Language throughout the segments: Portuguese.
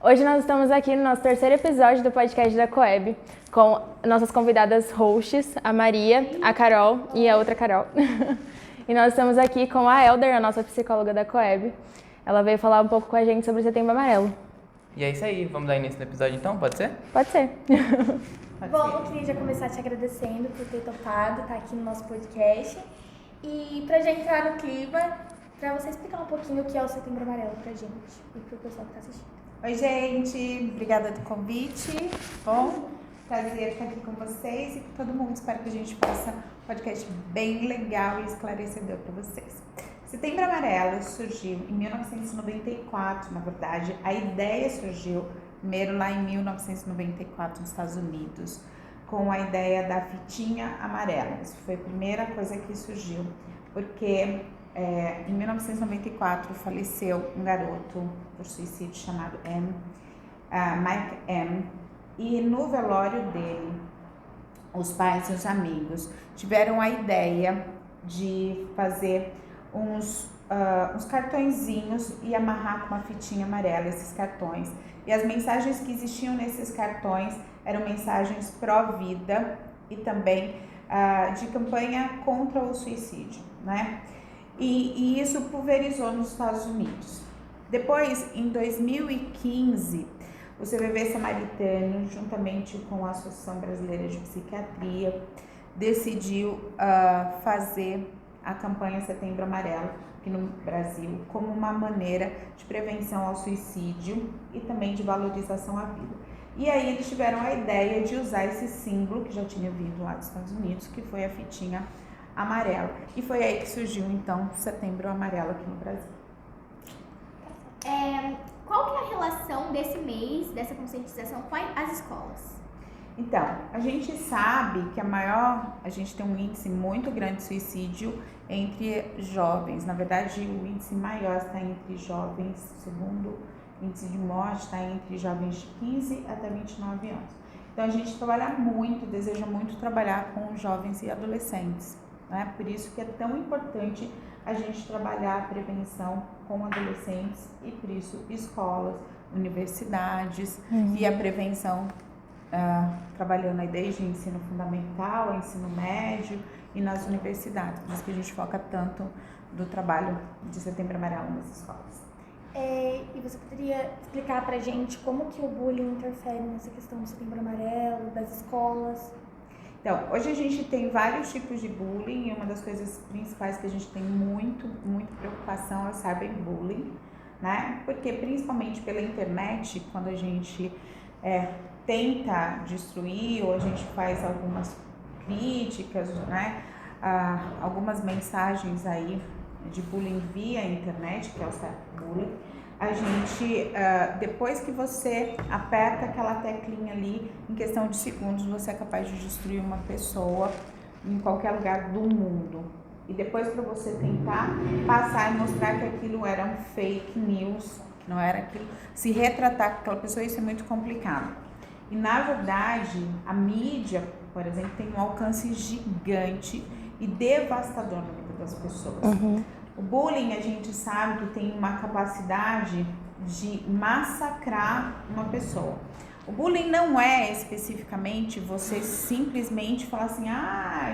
Hoje nós estamos aqui no nosso terceiro episódio do podcast da Coeb, com nossas convidadas hosts, a Maria, a Carol e a outra Carol. E nós estamos aqui com a Elder, a nossa psicóloga da Coeb. Ela veio falar um pouco com a gente sobre o Setembro Amarelo. E é isso aí, vamos dar início no episódio então, pode ser? Pode ser. Bom, eu queria já começar te agradecendo por ter topado estar aqui no nosso podcast. E pra gente entrar no clima, pra você explicar um pouquinho o que é o Setembro Amarelo pra gente e pro pessoal que tá assistindo. Oi, gente, obrigada do convite. Bom, prazer estar aqui com vocês e com todo mundo. Espero que a gente faça um podcast bem legal e esclarecedor para vocês. Setembro Amarelo surgiu em 1994, na verdade. A ideia surgiu primeiro lá em 1994 nos Estados Unidos, com a ideia da fitinha amarela. Isso foi a primeira coisa que surgiu, porque em 1994 faleceu um garoto por suicídio chamado Mike M. E no velório dele, os pais e os amigos tiveram a ideia de fazer uns cartõezinhos e amarrar com uma fitinha amarela esses cartões. E as mensagens que existiam nesses cartões eram mensagens pró-vida e também de campanha contra o suicídio, né? E isso pulverizou nos Estados Unidos. Depois, em 2015, o CVV Samaritano, juntamente com a Associação Brasileira de Psiquiatria, decidiu fazer a campanha Setembro Amarelo aqui no Brasil como uma maneira de prevenção ao suicídio e também de valorização à vida. E aí eles tiveram a ideia de usar esse símbolo que já tinha vindo lá dos Estados Unidos, que foi a fitinha amarela. E foi aí que surgiu, então, o Setembro Amarelo aqui no Brasil. Qual que é a relação desse mês, dessa conscientização com as escolas? Então, a gente sabe que a gente tem um índice muito grande de suicídio entre jovens. Na verdade, o índice maior está entre jovens, segundo índice de morte está entre jovens de 15 até 29 anos. Então, a gente trabalha muito, deseja muito trabalhar com jovens e adolescentes, né? Por isso que é tão importante a gente trabalhar a prevenção com adolescentes e por isso escolas, universidades e a prevenção trabalhando aí desde o ensino fundamental, ensino médio e nas universidades. Por isso que a gente foca tanto do trabalho de Setembro Amarelo nas escolas. E você poderia explicar pra gente como que o bullying interfere nessa questão do Setembro Amarelo, das escolas? Então, hoje a gente tem vários tipos de bullying e uma das coisas principais que a gente tem muita preocupação é o cyberbullying, né? Porque principalmente pela internet, quando a gente tenta destruir ou a gente faz algumas críticas, né? Algumas mensagens aí de bullying via internet, que é o cyberbullying, a gente, depois que você aperta aquela teclinha ali, em questão de segundos, você é capaz de destruir uma pessoa em qualquer lugar do mundo. E depois para você tentar passar e mostrar que aquilo era um fake news, que não era aquilo, se retratar com aquela pessoa, isso é muito complicado. E na verdade, a mídia, por exemplo, tem um alcance gigante e devastador na vida das pessoas. O bullying, a gente sabe que tem uma capacidade de massacrar uma pessoa. O bullying não é especificamente você simplesmente falar assim,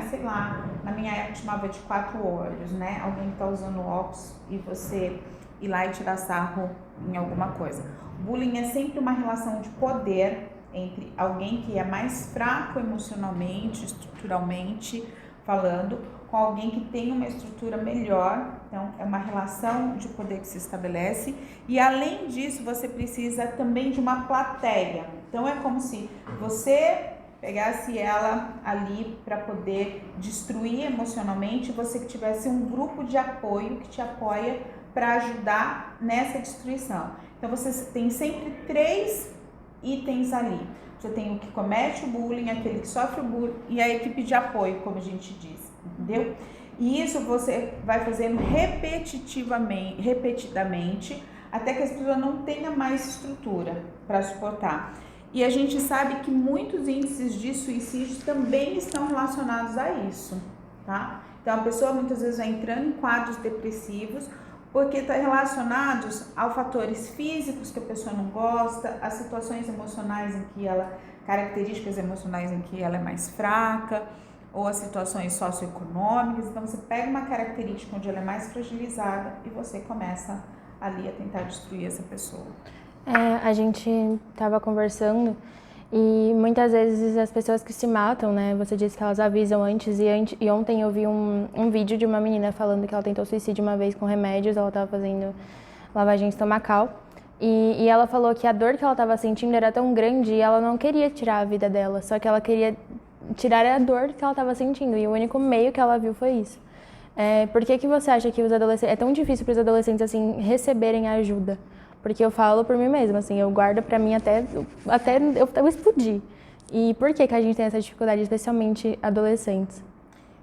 sei lá, na minha época chamava de 4 olhos, né? Alguém que tá usando óculos e você ir lá e tirar sarro em alguma coisa. O bullying é sempre uma relação de poder entre alguém que é mais fraco emocionalmente, estruturalmente falando, com alguém que tem uma estrutura melhor. Então, é uma relação de poder que se estabelece. E, além disso, você precisa também de uma plateia. Então, é como se você pegasse ela ali para poder destruir emocionalmente, você que tivesse um grupo de apoio que te apoia para ajudar nessa destruição. Então, você tem sempre 3 itens ali. Você tem o que comete o bullying, aquele que sofre o bullying e a equipe de apoio, como a gente diz, entendeu? E isso você vai fazendo repetidamente, até que as pessoas não tenham mais estrutura para suportar. E a gente sabe que muitos índices de suicídio também estão relacionados a isso, tá? Então a pessoa muitas vezes vai entrando em quadros depressivos porque está relacionados a fatores físicos que a pessoa não gosta, a situações emocionais em que ela, características emocionais em que ela é mais fraca, ou as situações socioeconômicas. Então você pega uma característica onde ela é mais fragilizada e você começa ali a tentar destruir essa pessoa. A gente estava conversando e muitas vezes as pessoas que se matam, né? Você disse que elas avisam antes e ontem eu vi um vídeo de uma menina falando que ela tentou suicídio uma vez com remédios, ela estava fazendo lavagem estomacal e ela falou que a dor que ela estava sentindo era tão grande e ela não queria tirar a vida dela, só que ela queria tirar a dor que ela estava sentindo e o único meio que ela viu foi isso. Por que você acha que os adolescentes, é tão difícil para os adolescentes assim receberem ajuda? Porque eu falo por mim mesma, assim, eu guardo pra mim até eu explodir. E por que a gente tem essa dificuldade, especialmente adolescentes?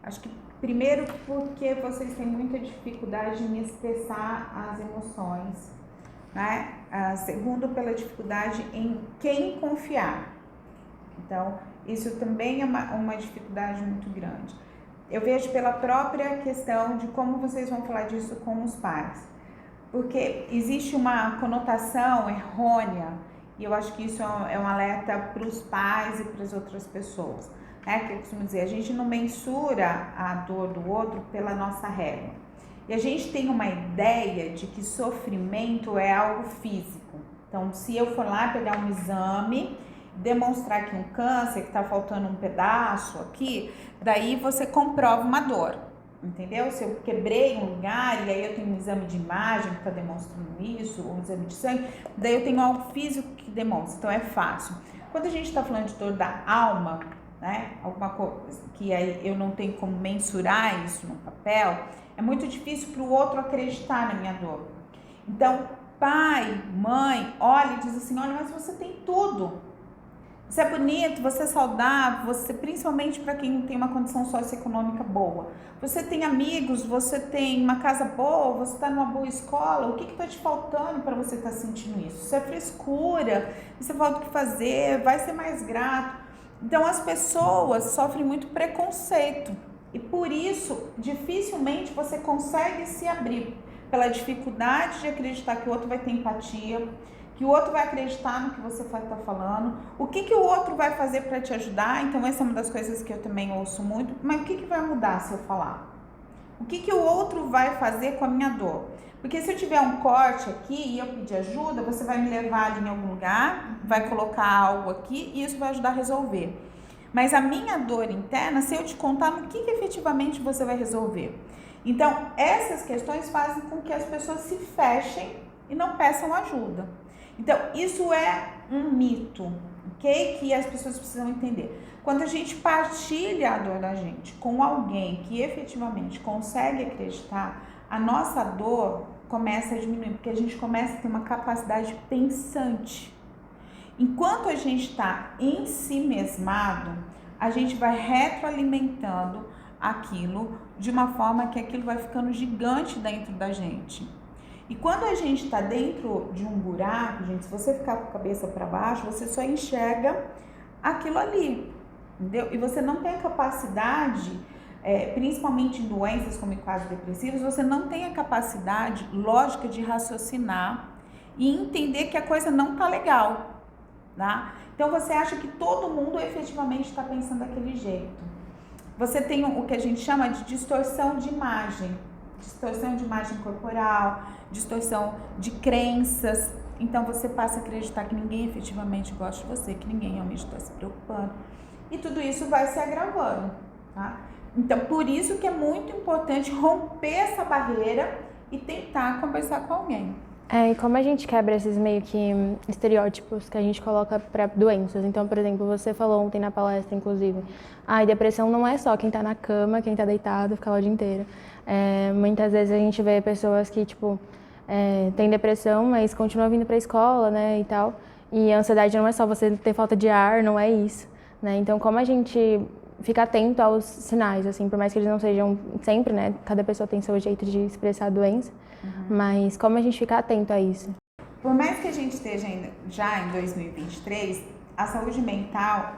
Acho que primeiro porque vocês têm muita dificuldade em expressar as emoções, né? Segundo, pela dificuldade em quem confiar. Então, isso também é uma dificuldade muito grande. Eu vejo pela própria questão de como vocês vão falar disso com os pais. Porque existe uma conotação errônea, e eu acho que isso é um alerta para os pais e para as outras pessoas, né? Que eu costumo dizer, a gente não mensura a dor do outro pela nossa régua. E a gente tem uma ideia de que sofrimento é algo físico. Então, se eu for lá pegar um exame, demonstrar que um câncer, que está faltando um pedaço aqui, daí você comprova uma dor. Entendeu? Se eu quebrei um lugar e aí eu tenho um exame de imagem que está demonstrando isso, ou um exame de sangue, daí eu tenho algo físico que demonstra, então é fácil. Quando a gente está falando de dor da alma, né, alguma coisa que aí eu não tenho como mensurar isso no papel, é muito difícil para o outro acreditar na minha dor. Então, pai, mãe, olha e diz assim, olha, mas você tem tudo. Você é bonito, você é saudável, você, principalmente para quem tem uma condição socioeconômica boa. Você tem amigos, você tem uma casa boa, você está numa boa escola. O que está te faltando para você estar sentindo isso? Isso é frescura, você falta o que fazer, vai ser mais grato. Então as pessoas sofrem muito preconceito e por isso dificilmente você consegue se abrir pela dificuldade de acreditar que o outro vai ter empatia, que o outro vai acreditar no que você está falando, o que o outro vai fazer para te ajudar. Então essa é uma das coisas que eu também ouço muito, mas o que vai mudar se eu falar? O que o outro vai fazer com a minha dor? Porque se eu tiver um corte aqui e eu pedir ajuda, você vai me levar ali em algum lugar, vai colocar algo aqui e isso vai ajudar a resolver. Mas a minha dor interna, se eu te contar, no que efetivamente você vai resolver? Então essas questões fazem com que as pessoas se fechem e não peçam ajuda. Então, isso é um mito, ok? Que as pessoas precisam entender. Quando a gente partilha a dor da gente com alguém que efetivamente consegue acreditar, a nossa dor começa a diminuir, porque a gente começa a ter uma capacidade pensante. Enquanto a gente está ensimesmado, a gente vai retroalimentando aquilo de uma forma que aquilo vai ficando gigante dentro da gente. E quando a gente está dentro de um buraco, gente, se você ficar com a cabeça para baixo, você só enxerga aquilo ali, entendeu? E você não tem a capacidade, principalmente em doenças como quadros depressivos, você não tem a capacidade lógica de raciocinar e entender que a coisa não está legal, tá? Então você acha que todo mundo efetivamente está pensando daquele jeito. Você tem o que a gente chama de distorção de imagem corporal, distorção de crenças. Então você passa a acreditar que ninguém efetivamente gosta de você, que ninguém realmente está se preocupando. E tudo isso vai se agravando, tá? Então por isso que é muito importante romper essa barreira e tentar conversar com alguém. E como a gente quebra esses meio que estereótipos que a gente coloca para doenças. Então, por exemplo, você falou ontem na palestra, inclusive, depressão não é só quem tá na cama, quem tá deitado, fica lá o dia inteiro. Muitas vezes a gente vê pessoas que, tipo, tem depressão, mas continuam vindo pra escola, né, e tal. E a ansiedade não é só você ter falta de ar, não é isso, né? Então, como a gente fica atento aos sinais, assim, por mais que eles não sejam sempre, né? Cada pessoa tem seu jeito de expressar a doença, mas como a gente fica atento a isso? Por mais que a gente esteja já em 2023, a saúde mental,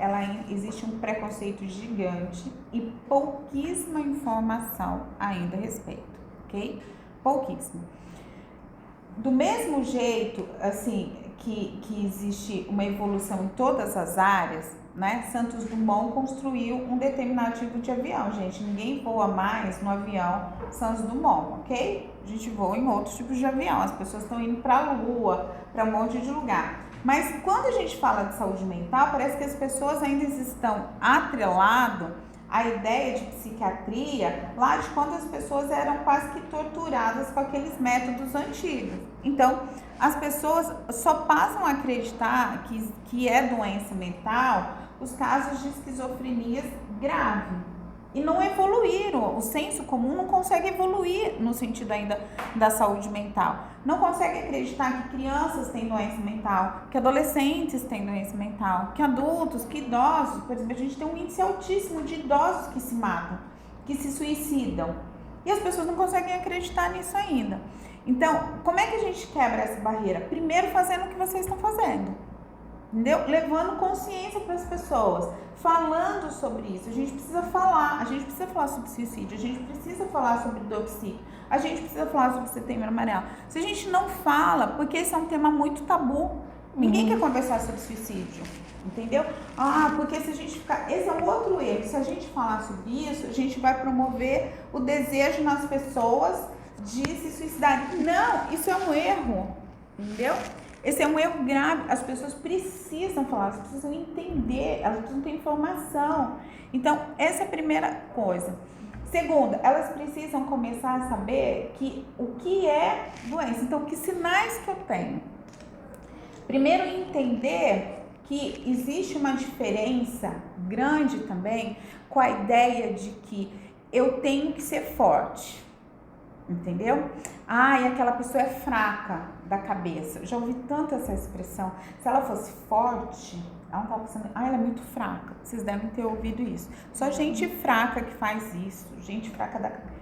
existe um preconceito gigante e pouquíssima informação ainda a respeito, ok? Pouquíssimo. do mesmo jeito, assim, que existe uma evolução em todas as áreas, né? Santos Dumont construiu um determinado tipo de avião, gente. Ninguém voa mais no avião Santos Dumont, ok? A gente voa em outros tipos de avião. As pessoas estão indo para a Lua, para um monte de lugar. Mas quando a gente fala de saúde mental, parece que as pessoas ainda estão atreladas à ideia de psiquiatria lá de quando as pessoas eram quase que torturadas com aqueles métodos antigos. Então, as pessoas só passam a acreditar que é doença mental os casos de esquizofrenia grave. E não evoluíram, o senso comum não consegue evoluir no sentido ainda da saúde mental. Não consegue acreditar que crianças têm doença mental, que adolescentes têm doença mental, que adultos, que idosos. Por exemplo, a gente tem um índice altíssimo de idosos que se matam, que se suicidam. E as pessoas não conseguem acreditar nisso ainda. Então, como é que a gente quebra essa barreira? Primeiro fazendo o que vocês estão fazendo. Entendeu? Levando consciência para as pessoas, falando sobre isso. A gente precisa falar sobre suicídio, a gente precisa falar sobre doxia, a gente precisa falar sobre setembro amarelo. Se a gente não fala, porque esse é um tema muito tabu, ninguém quer conversar sobre suicídio, entendeu? Porque se a gente ficar, esse é um outro erro, se a gente falar sobre isso, a gente vai promover o desejo nas pessoas de se suicidarem. Não, isso é um erro, entendeu? Esse é um erro grave, as pessoas precisam falar, elas precisam entender, elas precisam ter informação. Então, essa é a primeira coisa. Segunda, elas precisam começar a saber o que é doença, então, que sinais que eu tenho. Primeiro, entender que existe uma diferença grande também com a ideia de que eu tenho que ser forte. Entendeu? E aquela pessoa é fraca da cabeça. Já ouvi tanto essa expressão. Se ela fosse forte, ela não estava pensando, ela é muito fraca. Vocês devem ter ouvido isso. Só gente fraca que faz isso. Gente fraca da cabeça.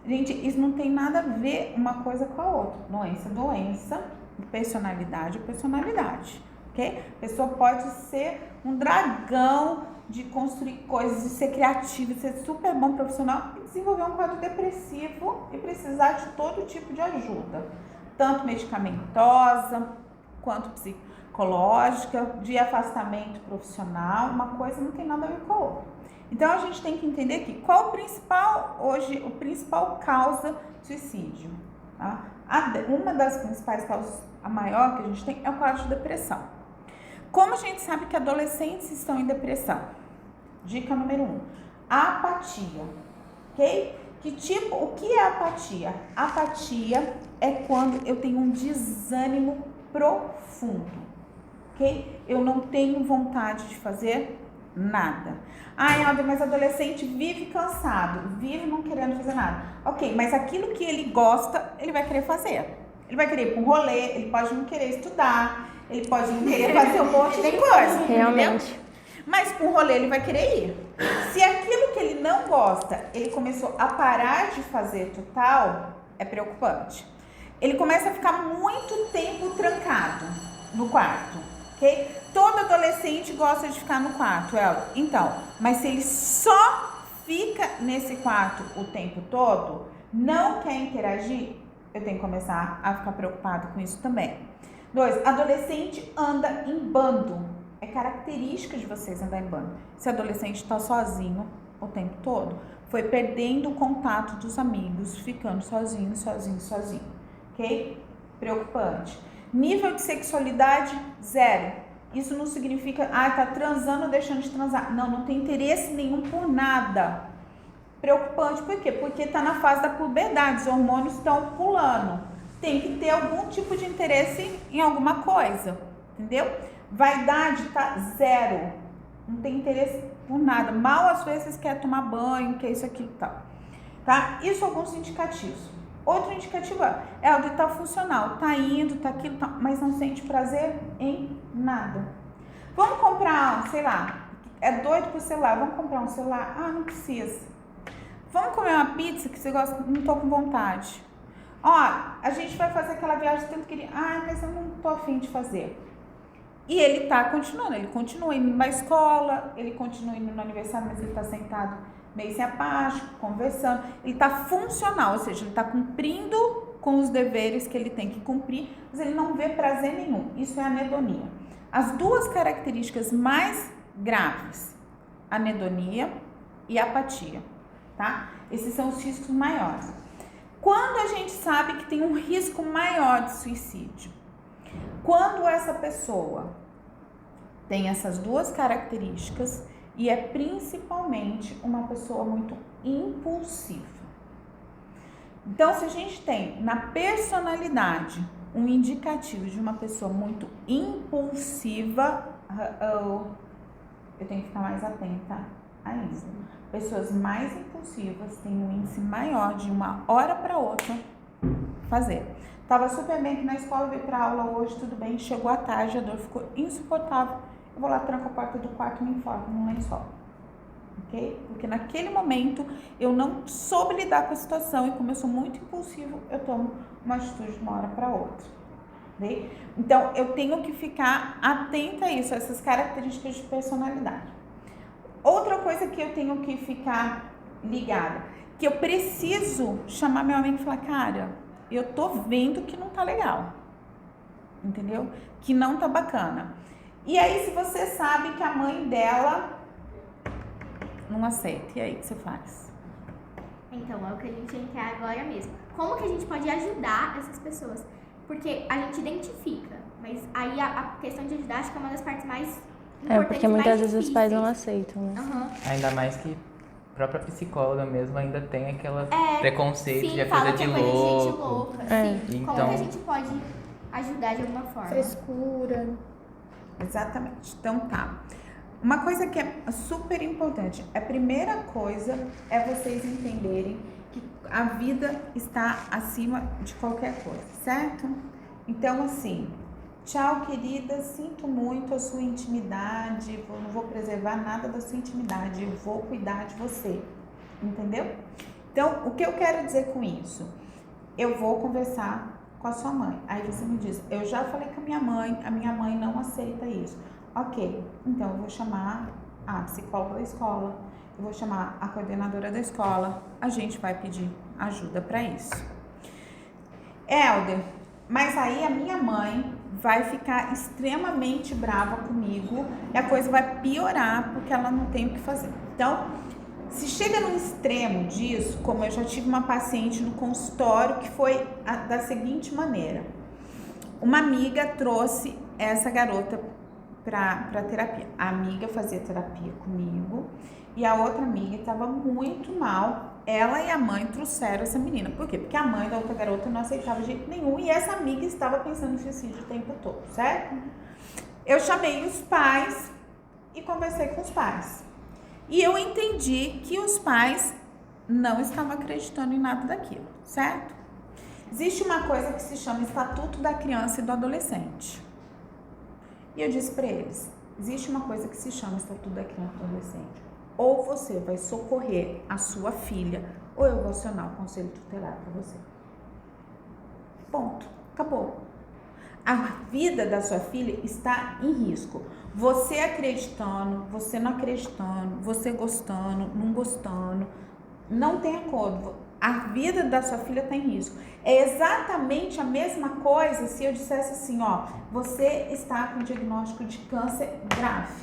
Gente, isso não tem nada a ver uma coisa com a outra. Doença, doença. Personalidade, personalidade. Ok? A pessoa pode ser um dragão de construir coisas, de ser criativo, de ser super bom profissional e desenvolver um quadro depressivo e precisar de todo tipo de ajuda, tanto medicamentosa quanto psicológica, de afastamento profissional. Uma coisa não tem nada a ver com a outra. Então a gente tem que entender que qual o principal causa de suicídio, tá? Uma das principais causas, a maior que a gente tem, é o quadro de depressão. Como a gente sabe que adolescentes estão em depressão? Dica número 1, apatia, ok? O que é apatia? Apatia é quando eu tenho um desânimo profundo, ok? Eu não tenho vontade de fazer nada. Mas adolescente vive cansado, vive não querendo fazer nada. Ok, mas aquilo que ele gosta, ele vai querer fazer. Ele vai querer ir para um rolê, ele pode não querer estudar, ele pode não querer fazer um monte de coisa. Realmente. Entendeu? Mas para um rolê ele vai querer ir. Se aquilo que ele não gosta, ele começou a parar de fazer total, é preocupante. Ele começa a ficar muito tempo trancado no quarto, ok? Todo adolescente gosta de ficar no quarto, Então, mas se ele só fica nesse quarto o tempo todo, não quer interagir, eu tenho que começar a ficar preocupado com isso também. 2, adolescente anda em bando. É característica de vocês andar em bando. Se adolescente está sozinho o tempo todo, foi perdendo o contato dos amigos, ficando sozinho, ok? Preocupante. Nível de sexualidade, 0. Isso não significa, tá transando ou deixando de transar. Não tem interesse nenhum por nada. Preocupante, por quê? Porque tá na fase da puberdade, os hormônios estão pulando. Tem que ter algum tipo de interesse em alguma coisa, entendeu? Vaidade tá 0, não tem interesse por nada. Mal às vezes quer tomar banho, quer isso, aquilo e tal, tá? Isso alguns indicativos. Outro indicativo é o de estar funcional, tá indo, tá aquilo, tá, mas não sente prazer em nada. Vamos comprar, sei lá, é doido por celular, vamos comprar um celular? Não precisa. Vamos comer uma pizza que você gosta? Não tô com vontade. A gente vai fazer aquela viagem tanto que ele, mas eu não tô afim de fazer. E ele tá continuando, ele continua indo na escola, ele continua indo no aniversário, mas ele tá sentado meio sem apático, conversando. Ele tá funcional, ou seja, ele tá cumprindo com os deveres que ele tem que cumprir, mas ele não vê prazer nenhum. Isso é anedonia. As duas características mais graves, anedonia e apatia, tá? Esses são os riscos maiores. Quando a gente sabe que tem um risco maior de suicídio? Quando essa pessoa tem essas duas características e é principalmente uma pessoa muito impulsiva. Então, se a gente tem na personalidade um indicativo de uma pessoa muito impulsiva, eu tenho que ficar mais atenta a isso. Pessoas mais impulsivas têm um índice maior de uma hora para outra fazer. Tava super bem aqui na escola, veio pra aula hoje, tudo bem, chegou à tarde, a dor ficou insuportável. Eu vou lá, tranco a porta do quarto e me enforco num lençol. Ok? Porque naquele momento eu não soube lidar com a situação e como eu sou muito impulsivo, eu tomo uma atitude de uma hora para outra. Ok? Então eu tenho que ficar atenta a isso, a essas características de personalidade. Outra coisa que eu tenho que ficar ligada, que eu preciso chamar meu amigo e falar, cara, eu tô vendo que não tá legal, entendeu? Que não tá bacana. E aí, se você sabe que a mãe dela não aceita, e aí o que você faz? Então, é o que a gente ia entrar agora mesmo. Como que a gente pode ajudar essas pessoas? Porque a gente identifica, mas aí a questão de ajudar acho que é uma das partes mais importantes. Porque muitas vezes os pais não aceitam, né? Uhum. Ainda mais que a própria psicóloga mesmo ainda tem aquela preconceito Sim, de fala coisa que de é coisa de gente louco. louca. É. Sim. Então- Como que a gente pode ajudar de alguma forma? Frescura. Exatamente. Então tá. Uma coisa que é super importante, a primeira coisa é vocês entenderem que a vida está acima de qualquer coisa, certo? Então assim, tchau querida, sinto muito a sua intimidade, não vou preservar nada da sua intimidade, eu vou cuidar de você, entendeu? Então, o que eu quero dizer com isso? Eu vou conversar com a sua mãe. Aí você me diz, eu já falei com a minha mãe não aceita isso. Ok, então eu vou chamar a psicóloga da escola, eu vou chamar a coordenadora da escola, a gente vai pedir ajuda para isso. Helder, mas aí a minha mãe vai ficar extremamente brava comigo e a coisa vai piorar porque ela não tem o que fazer. Então, se chega no extremo disso, como eu já tive uma paciente no consultório que foi da seguinte maneira. Uma amiga trouxe essa garota para terapia. A amiga fazia terapia comigo e a outra amiga estava muito mal. Ela e a mãe trouxeram essa menina. Por quê? Porque a mãe da outra garota não aceitava de jeito nenhum e essa amiga estava pensando em suicídio o tempo todo, certo? Eu chamei os pais e conversei com os pais. E eu entendi que os pais não estavam acreditando em nada daquilo, certo? Existe uma coisa que se chama Estatuto da Criança e do Adolescente. E eu disse para eles, existe uma coisa que se chama Estatuto da Criança e do Adolescente. Ou você vai socorrer a sua filha, ou eu vou acionar o conselho tutelar para você. Ponto. Acabou. A vida da sua filha está em risco. Você acreditando, você não acreditando, você gostando, não gostando, não tem acordo. A vida da sua filha está em risco. É exatamente a mesma coisa se eu dissesse assim, ó, você está com diagnóstico de câncer grave.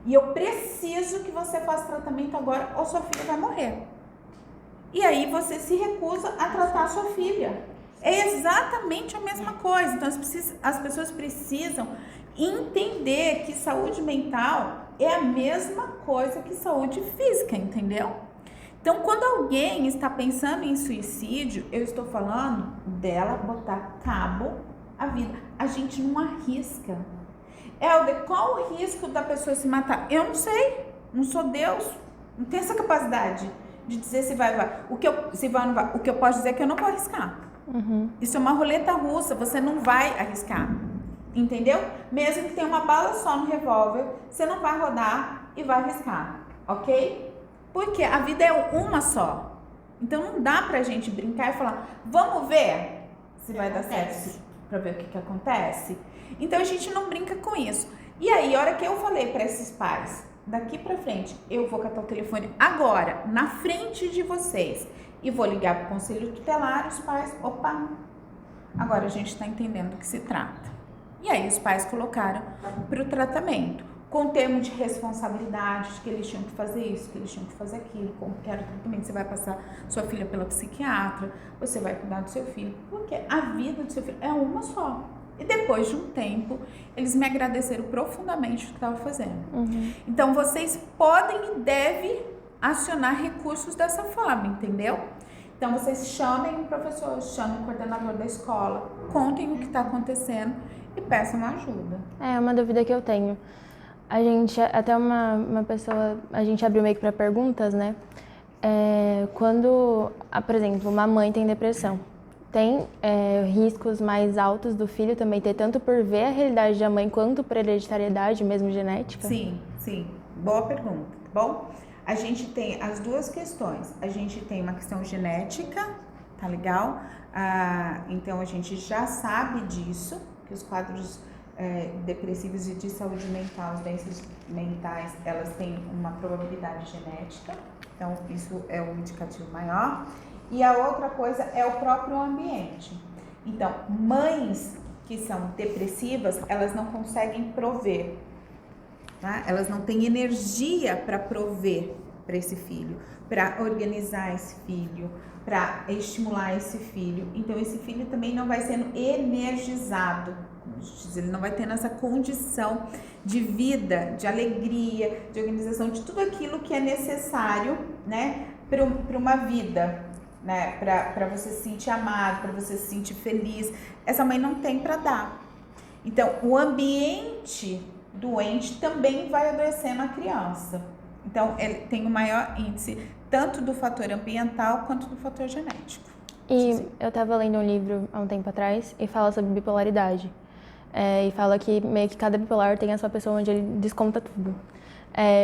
E eu preciso que você faça tratamento agora ou sua filha vai morrer. E aí você se recusa a tratar a sua filha. É exatamente a mesma coisa. Então as pessoas precisam entender que saúde mental é a mesma coisa que saúde física, entendeu? Então, quando alguém está pensando em suicídio, eu estou falando dela botar cabo à vida. A gente não arrisca. Helder, qual o risco da pessoa se matar? Eu não sei, não sou Deus, não tenho essa capacidade de dizer se vai ou não vai. O que eu posso dizer é que eu não vou arriscar. Uhum. Isso é uma roleta russa, você não vai arriscar, entendeu? Mesmo que tenha uma bala só no revólver, você não vai rodar e vai arriscar, ok? Porque a vida é uma só. Então não dá pra gente brincar e falar, vamos ver se vai dar certo, pra ver o que acontece. Então a gente não brinca com isso. E aí, a hora que eu falei pra esses pais, daqui pra frente, eu vou catar o telefone agora, na frente de vocês, e vou ligar para o conselho tutelar, os pais, opa, agora a gente está entendendo do que se trata. E aí os pais colocaram para o tratamento, com termo de responsabilidade, de que eles tinham que fazer isso, que eles tinham que fazer aquilo, como que era o tratamento, você vai passar sua filha pela psiquiatra, você vai cuidar do seu filho, porque a vida do seu filho é uma só. E depois de um tempo, eles me agradeceram profundamente o que estava fazendo. Então, vocês podem e devem acionar recursos dessa forma, entendeu? Então, vocês chamem o professor, chamem o coordenador da escola, contem o que está acontecendo e peçam ajuda. É uma dúvida que eu tenho. A gente, até uma pessoa, a gente abriu meio que para perguntas, né? Quando, por exemplo, uma mãe tem depressão, tem riscos mais altos do filho também ter, tanto por ver a realidade da mãe, quanto por hereditariedade, mesmo genética? Sim. Boa pergunta, tá bom? A gente tem as duas questões. A gente tem uma questão genética, tá legal? Então, a gente já sabe disso, que os quadros depressivos e de saúde mental, as doenças mentais, elas têm uma probabilidade genética. Então, isso é um indicativo maior. E a outra coisa é o próprio ambiente. Então, mães que são depressivas, elas não conseguem prover, tá? Elas não têm energia para prover para esse filho, para organizar esse filho, para estimular esse filho. Então, esse filho também não vai sendo energizado, ele não vai tendo essa condição de vida, de alegria, de organização, de tudo aquilo que é necessário, né, para uma vida, né, para você se sentir amado, para você se sentir feliz. Essa mãe não tem para dar. Então, o ambiente doente também vai adoecendo a criança. Então, ele tem o maior índice tanto do fator ambiental quanto do fator genético. E eu estava lendo um livro há um tempo atrás e fala sobre bipolaridade. E fala que meio que cada bipolar tem a sua pessoa onde ele desconta tudo.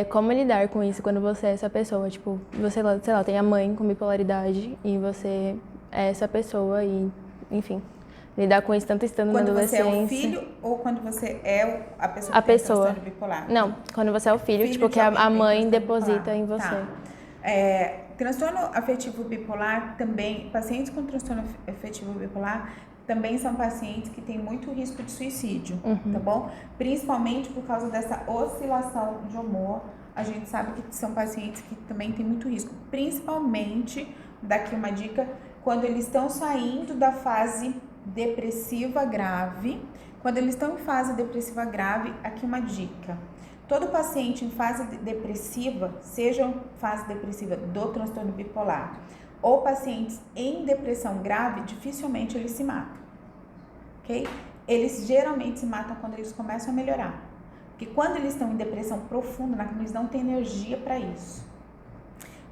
Como lidar com isso quando você é essa pessoa? Tipo, você, sei lá, tem a mãe com bipolaridade e você é essa pessoa e, enfim, lidar com isso tanto estando na adolescência. Quando você é o filho ou quando você é a pessoa que tem transtorno bipolar? Não, quando você é o filho tipo, que a mãe deposita em você. Tá. Transtorno afetivo bipolar também, pacientes com transtorno afetivo bipolar também são pacientes que têm muito risco de suicídio, tá bom? Principalmente por causa dessa oscilação de humor. A gente sabe que são pacientes que também têm muito risco, principalmente, daqui uma dica, quando eles estão saindo da fase depressiva grave. Quando eles estão em fase depressiva grave, aqui uma dica. Todo paciente em fase depressiva, seja fase depressiva do transtorno bipolar, ou pacientes em depressão grave, dificilmente eles se matam, ok? Eles geralmente se matam quando eles começam a melhorar. Porque quando eles estão em depressão profunda, eles não têm energia para isso.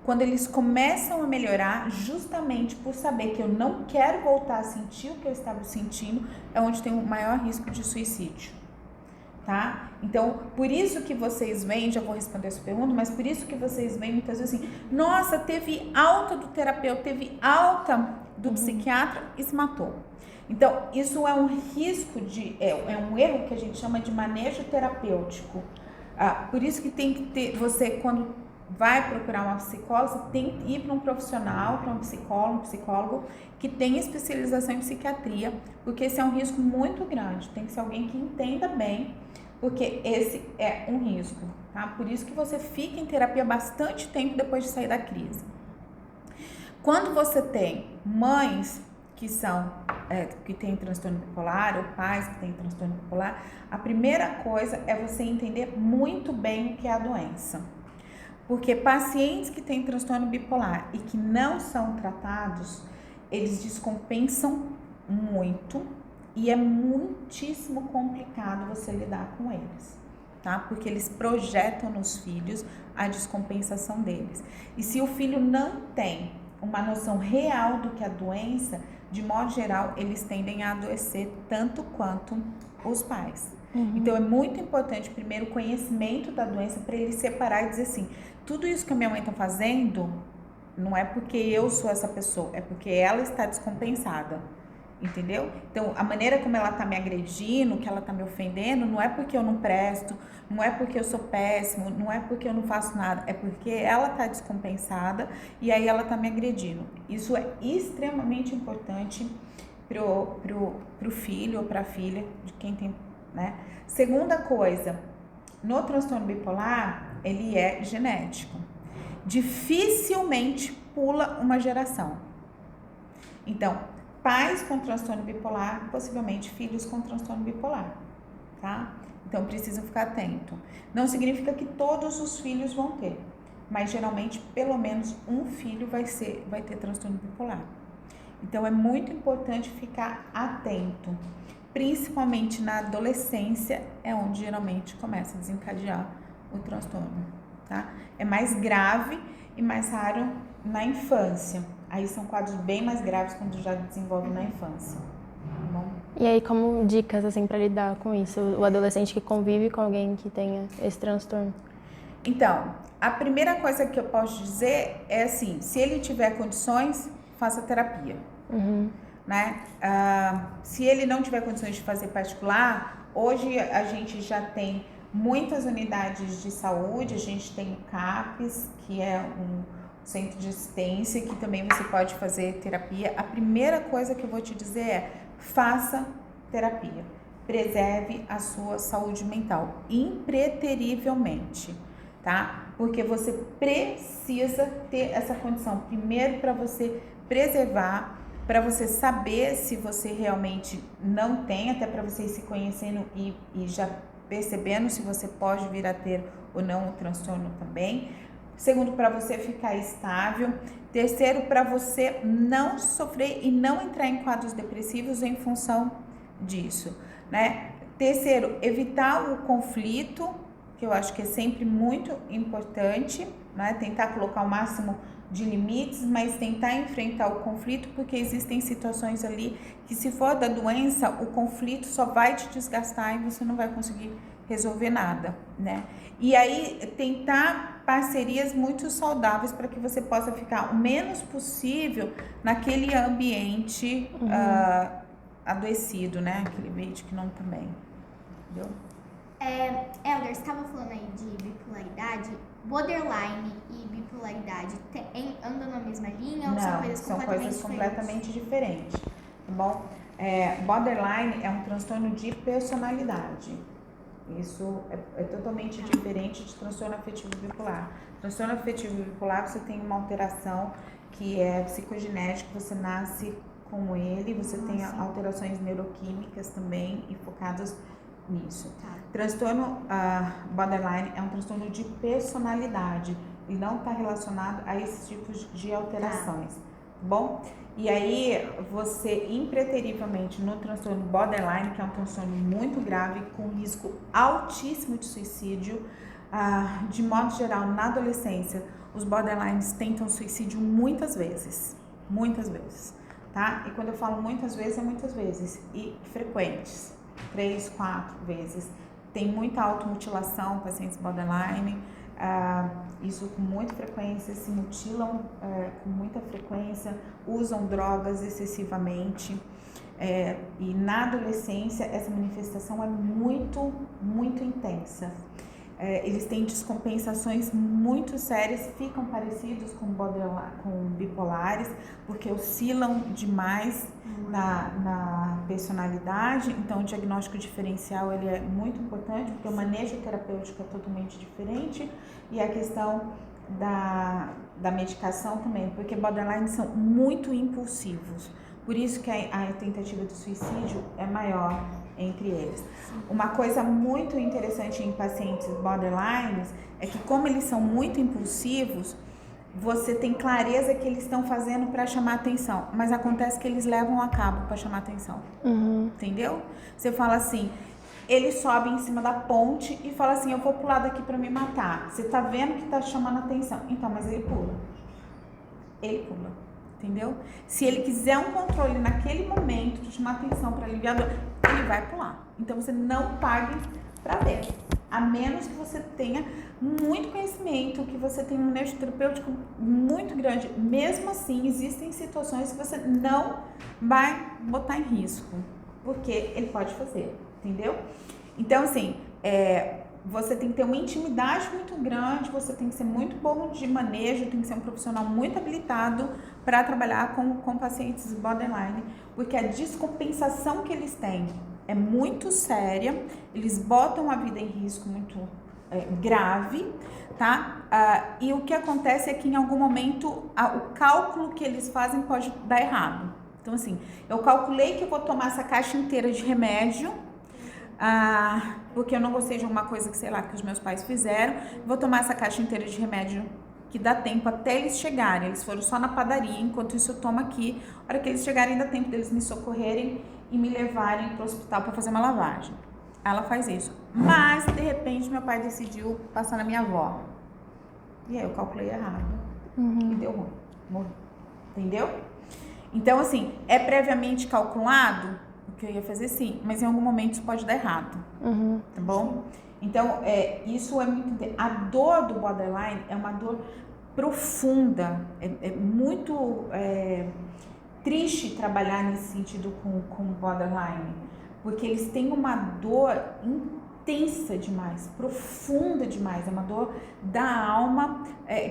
Quando eles começam a melhorar, justamente por saber que eu não quero voltar a sentir o que eu estava sentindo, é onde tem o maior risco de suicídio, tá? Então, por isso que vocês veem, já vou responder essa pergunta, mas por isso que vocês veem muitas vezes assim, nossa, teve alta do terapeuta, teve alta do psiquiatra e se matou. Então, isso é um risco é um erro que a gente chama de manejo terapêutico. Por isso que tem que ter, você quando vai procurar uma psicóloga, você tem que ir para um profissional, para um psicólogo que tem especialização em psiquiatria, porque esse é um risco muito grande, tem que ser alguém que entenda bem, porque esse é um risco, tá? Por isso que você fica em terapia bastante tempo depois de sair da crise. Quando você tem mães que têm transtorno bipolar, ou pais que têm transtorno bipolar, a primeira coisa é você entender muito bem o que é a doença. Porque pacientes que têm transtorno bipolar e que não são tratados, eles descompensam muito e é muitíssimo complicado você lidar com eles, tá? Porque eles projetam nos filhos a descompensação deles. E se o filho não tem uma noção real do que é a doença, de modo geral, eles tendem a adoecer tanto quanto os pais. Então, é muito importante, primeiro, o conhecimento da doença para ele separar e dizer assim, tudo isso que a minha mãe está fazendo não é porque eu sou essa pessoa, é porque ela está descompensada. entendeu? Então, a maneira como ela tá me agredindo, que ela tá me ofendendo, não é porque eu não presto, não é porque eu sou péssimo, não é porque eu não faço nada, é porque ela tá descompensada e aí ela tá me agredindo. Isso é extremamente importante pro filho ou pra filha de quem tem, né? Segunda coisa, no transtorno bipolar, ele é genético. Dificilmente pula uma geração. Então, pais com transtorno bipolar, possivelmente filhos com transtorno bipolar, tá? Então, precisam ficar atento. Não significa que todos os filhos vão ter, mas geralmente pelo menos um filho vai ter transtorno bipolar. Então, é muito importante ficar atento, principalmente na adolescência, é onde geralmente começa a desencadear o transtorno, tá? É mais grave e mais raro na infância. Aí são quadros bem mais graves quando já desenvolve na infância, tá bom? E aí, como dicas, assim, pra lidar com isso? O adolescente que convive com alguém que tenha esse transtorno. Então, a primeira coisa que eu posso dizer é assim, se ele tiver condições, faça terapia, né? Se ele não tiver condições de fazer particular, hoje a gente já tem muitas unidades de saúde, a gente tem o CAPES, que é um centro de assistência, que também você pode fazer terapia. A primeira coisa que eu vou te dizer é, faça terapia, preserve a sua saúde mental, impreterivelmente, tá? Porque você precisa ter essa condição, primeiro para você preservar, para você saber se você realmente não tem, até para você ir se conhecendo e já percebendo se você pode vir a ter ou não o transtorno também. Segundo, para você ficar estável. Terceiro, para você não sofrer e não entrar em quadros depressivos em função disso, né? Terceiro, evitar o conflito, que eu acho que é sempre muito importante, né? Tentar colocar o máximo de limites, mas tentar enfrentar o conflito, porque existem situações ali que, se for da doença, o conflito só vai te desgastar e você não vai conseguir resolver nada, né? E aí, tentar parcerias muito saudáveis para que você possa ficar o menos possível naquele ambiente adoecido, né? Aquele ambiente que não tá bem, entendeu? Helder, você estava falando aí de bipolaridade. Borderline e bipolaridade andam na mesma linha ou são coisas completamente diferentes? Tá bom? Borderline é um transtorno de personalidade. Isso é totalmente diferente de transtorno afetivo bipolar. Transtorno afetivo bipolar, você tem uma alteração que é psicogenética, você nasce com ele, você tem alterações neuroquímicas também e focadas nisso. Tá. Transtorno borderline é um transtorno de personalidade e não está relacionado a esses tipos de alterações, tá bom? E aí, você impreterivelmente no transtorno borderline, que é um transtorno muito grave, com risco altíssimo de suicídio, de modo geral, na adolescência, os borderlines tentam suicídio muitas vezes, tá? E quando eu falo muitas vezes, é muitas vezes, e frequentes, 3, 4 vezes. Tem muita automutilação, pacientes borderline, isso com muita frequência, se mutilam com muita frequência, usam drogas excessivamente, e na adolescência essa manifestação é muito, muito intensa. Eles têm descompensações muito sérias, ficam parecidos com bipolares, porque oscilam demais na personalidade. Então, o diagnóstico diferencial ele é muito importante, porque o manejo terapêutico é totalmente diferente, e a questão da medicação também, porque borderline são muito impulsivos, por isso que a tentativa de suicídio é maior entre eles. Uma coisa muito interessante em pacientes borderlines é que, como eles são muito impulsivos, você tem clareza que eles estão fazendo para chamar atenção, mas acontece que eles levam a cabo para chamar atenção, entendeu? Você fala assim, ele sobe em cima da ponte e fala assim, eu vou pular daqui para me matar. Você tá vendo que tá chamando atenção, então, mas ele pula, entendeu? Se ele quiser um controle naquele momento de chamar atenção para aliviar a dor, ele vai pular. Então você não pague para ver, A menos que você tenha muito conhecimento, que você tenha um manejo terapêutico muito grande. Mesmo assim, existem situações que você não vai botar em risco, porque ele pode fazer, entendeu? Então, assim, você tem que ter uma intimidade muito grande, você tem que ser muito bom de manejo, tem que ser um profissional muito habilitado para trabalhar com pacientes borderline, porque a descompensação que eles têm é muito séria, eles botam a vida em risco muito grave, tá? E o que acontece é que em algum momento o cálculo que eles fazem pode dar errado. Então, assim, eu calculei que eu vou tomar essa caixa inteira de remédio, porque eu não gostei de alguma coisa que, sei lá, que os meus pais fizeram, vou tomar essa caixa inteira de remédio que dá tempo até eles chegarem. Eles foram só na padaria, enquanto isso eu tomo aqui. A hora que eles chegarem, dá tempo deles me socorrerem e me levarem para o hospital para fazer uma lavagem. Ela faz isso. Mas, de repente, meu pai decidiu passar na minha avó. E aí eu calculei errado. E deu ruim. Morri. Entendeu? Então, assim, é previamente calculado o que eu ia fazer, sim, mas em algum momento isso pode dar errado. Tá bom? Então, isso é muito... A dor do borderline é uma dor profunda. É muito triste trabalhar nesse sentido com borderline, porque eles têm uma dor intensa demais, profunda demais. É uma dor da alma,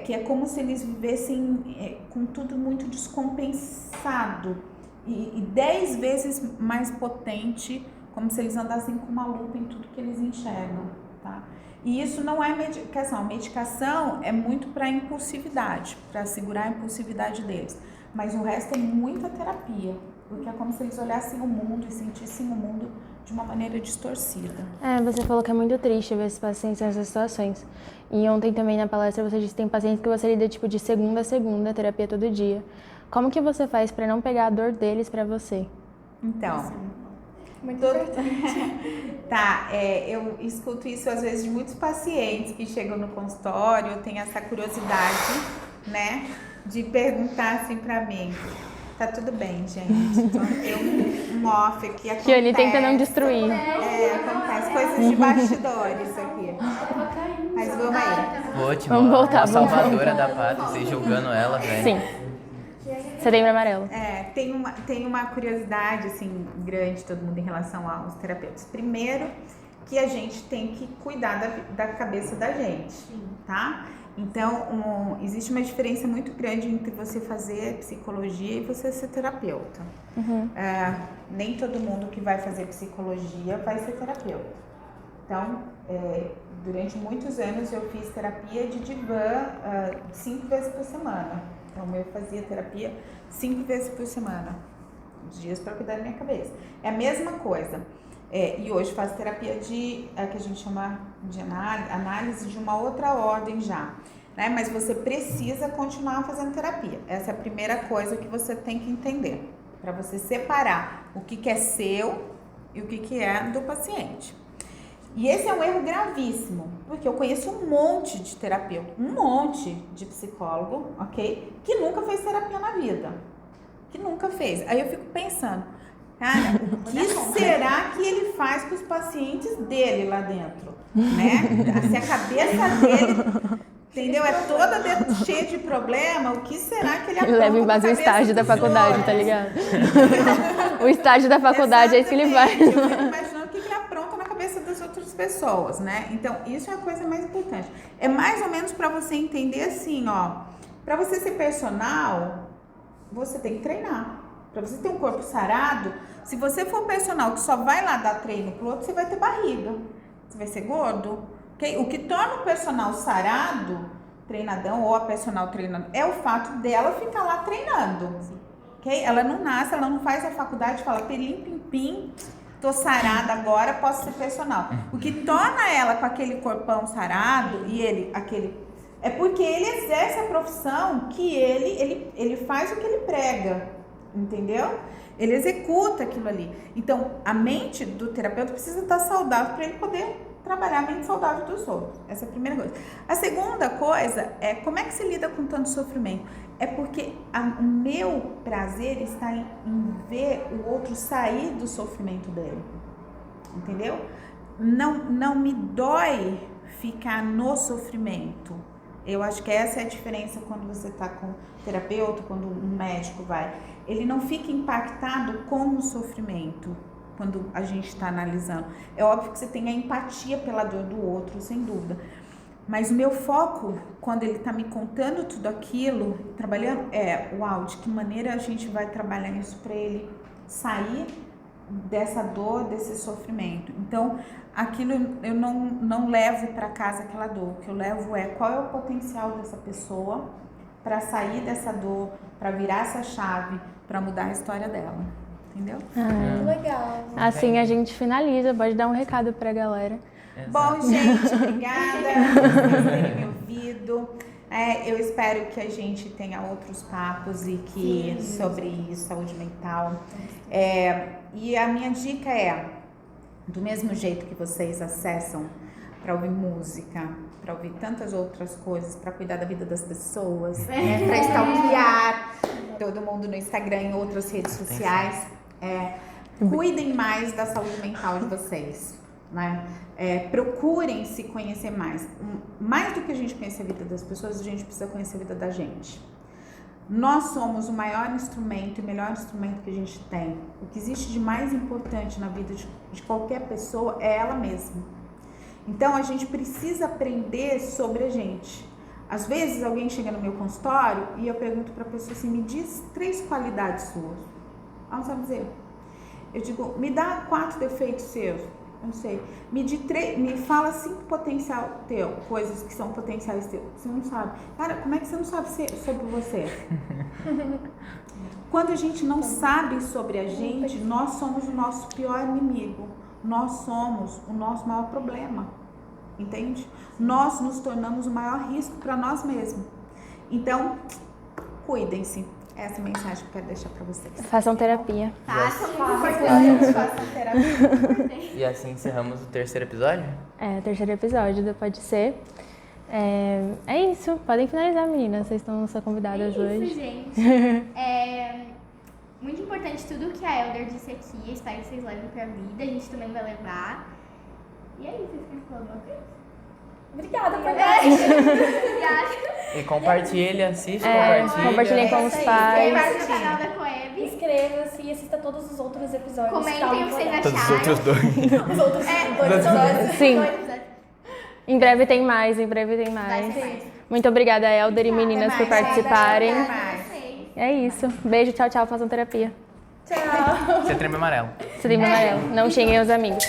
que é como se eles vivessem com tudo muito descompensado e 10 vezes mais potente, como se eles andassem com uma lupa em tudo que eles enxergam, tá? E isso não é medicação. A medicação é muito para impulsividade, para segurar a impulsividade deles. Mas o resto é muita terapia, porque é como se eles olhassem o mundo e sentissem o mundo de uma maneira distorcida. Você falou que é muito triste ver esses pacientes nessas situações. E ontem também na palestra você disse que tem pacientes que você lida tipo de segunda a segunda, terapia todo dia. Como que você faz para não pegar a dor deles para você? Então, Muito importante. tá, eu escuto isso às vezes de muitos pacientes que chegam no consultório, eu tenho essa curiosidade, né, de perguntar assim pra mim: tá tudo bem, gente? Então, um off aqui acontece. Que ele tenta não destruir. Acontece coisas de bastidores aqui. Mas vamos aí. Ótimo. Vamos voltar, A vamos salvadora da pátria, vocês julgando ela, velho. Sim. Setembro Amarelo. Tem uma curiosidade assim grande todo mundo em relação aos terapeutas. Primeiro, que a gente tem que cuidar da cabeça da gente, tá? Então, existe uma diferença muito grande entre você fazer psicologia e você ser terapeuta. Nem todo mundo que vai fazer psicologia vai ser terapeuta. Então, durante muitos anos eu fiz terapia de divã 5 vezes por semana. Então, eu fazia terapia 5 vezes por semana, os dias para cuidar da minha cabeça. É a mesma coisa. E hoje faço terapia que a gente chama de análise de uma outra ordem já, né? Mas você precisa continuar fazendo terapia. Essa é a primeira coisa que você tem que entender, para você separar o que é seu e o que é do paciente. E esse é um erro gravíssimo, porque eu conheço um monte de terapeuta, um monte de psicólogo, ok? Que nunca fez terapia na vida, que nunca fez. Aí eu fico pensando, cara, o que será que ele faz com os pacientes dele lá dentro, né? Se a cabeça dele, entendeu, é toda cheia de problema, o que será que ele apronta? Ele leva em base o estágio da faculdade, tá ligado? O estágio da faculdade é isso que ele faz. Eu fico imaginando o que ele apronta na cabeça das outras pessoas, né? Então, isso é a coisa mais importante. É mais ou menos para você entender assim, ó, para você ser personal, você tem que treinar. Para você ter um corpo sarado, se você for personal que só vai lá dar treino pro outro, você vai ter barriga, você vai ser gordo. Okay? O que torna o personal sarado, treinadão, ou a personal treinando, é o fato dela ficar lá treinando. Okay? Ela não nasce, ela não faz a faculdade e fala, pelim, pim, pim, tô sarada agora, posso ser personal. O que torna ela com aquele corpão sarado e ele, é porque ele exerce a profissão que ele faz o que ele prega, entendeu? Ele executa aquilo ali. Então, a mente do terapeuta precisa estar saudável para ele poder trabalhar a mente saudável dos outros. Essa é a primeira coisa. A segunda coisa é como é que se lida com tanto sofrimento? É porque o meu prazer está em ver o outro sair do sofrimento dele. Entendeu? não me dói ficar no sofrimento. Eu acho que essa é a diferença quando você está com um terapeuta, quando um médico vai. Ele não fica impactado com o sofrimento quando a gente está analisando. É óbvio que você tem a empatia pela dor do outro, sem dúvida. Mas o meu foco, quando ele está me contando tudo aquilo, trabalhando, uau, de que maneira a gente vai trabalhar isso para ele sair dessa dor, desse sofrimento. Então, aquilo eu não levo para casa aquela dor. O que eu levo é qual é o potencial dessa pessoa para sair dessa dor, para virar essa chave, para mudar a história dela. Entendeu? Muito legal. Assim a gente finaliza. Pode dar um recado pra galera. Bom, gente, obrigada por vocês terem me ouvido. Eu espero que a gente tenha outros papos e que sobre isso, saúde mental. E a minha dica é, do mesmo jeito que vocês acessam para ouvir música, para ouvir tantas outras coisas, para cuidar da vida das pessoas, para stalkear todo mundo no Instagram e em outras redes sociais, cuidem mais da saúde mental de vocês, né? Procurem se conhecer mais. Mais do que a gente conhecer a vida das pessoas, a gente precisa conhecer a vida da gente. Nós somos o maior instrumento e o melhor instrumento que a gente tem. O que existe de mais importante na vida de qualquer pessoa é ela mesma. Então a gente precisa aprender sobre a gente. Às vezes alguém chega no meu consultório e eu pergunto para a pessoa assim, me diz 3 qualidades suas. Ela não sabe dizer. Eu digo, me dá 4 defeitos seus. Eu não sei. Me fala 5 potencial teu, coisas que são potenciais teus. Você não sabe. Cara, como é que você não sabe sobre você? Quando a gente não sabe sobre a gente, nós somos o nosso pior inimigo. Nós somos o nosso maior problema. Entende? Nós nos tornamos o maior risco para nós mesmos. Então, cuidem-se. Essa é a mensagem que eu quero deixar para vocês. Façam terapia. Façam muito Façam terapia. E assim encerramos o 3º episódio? O 3º episódio do Pode Ser. É isso. Podem finalizar, meninas. Vocês são convidadas hoje. Isso, gente. Muito importante tudo que a Elder disse aqui. Eu espero que vocês levem pra vida. A gente também vai levar. E é isso. Vocês querem falar alguma coisa? Obrigada por vir. E compartilhe, assiste, Compartilhem com os pais. Inscreva-se no canal da Coeb. Inscreva-se e assista todos os outros episódios. Comentem o que vocês acharam. Todos os outros 2. Os outros 2 episódios. Sim. 2 episódios. Em breve tem mais. Vai ter mais. Muito obrigada, Elder e meninas, por participarem. Vocês. É isso. Beijo, tchau, tchau. Façam terapia. Tchau. Setembro Amarelo. Setembro Amarelo. Não xinguem os amigos.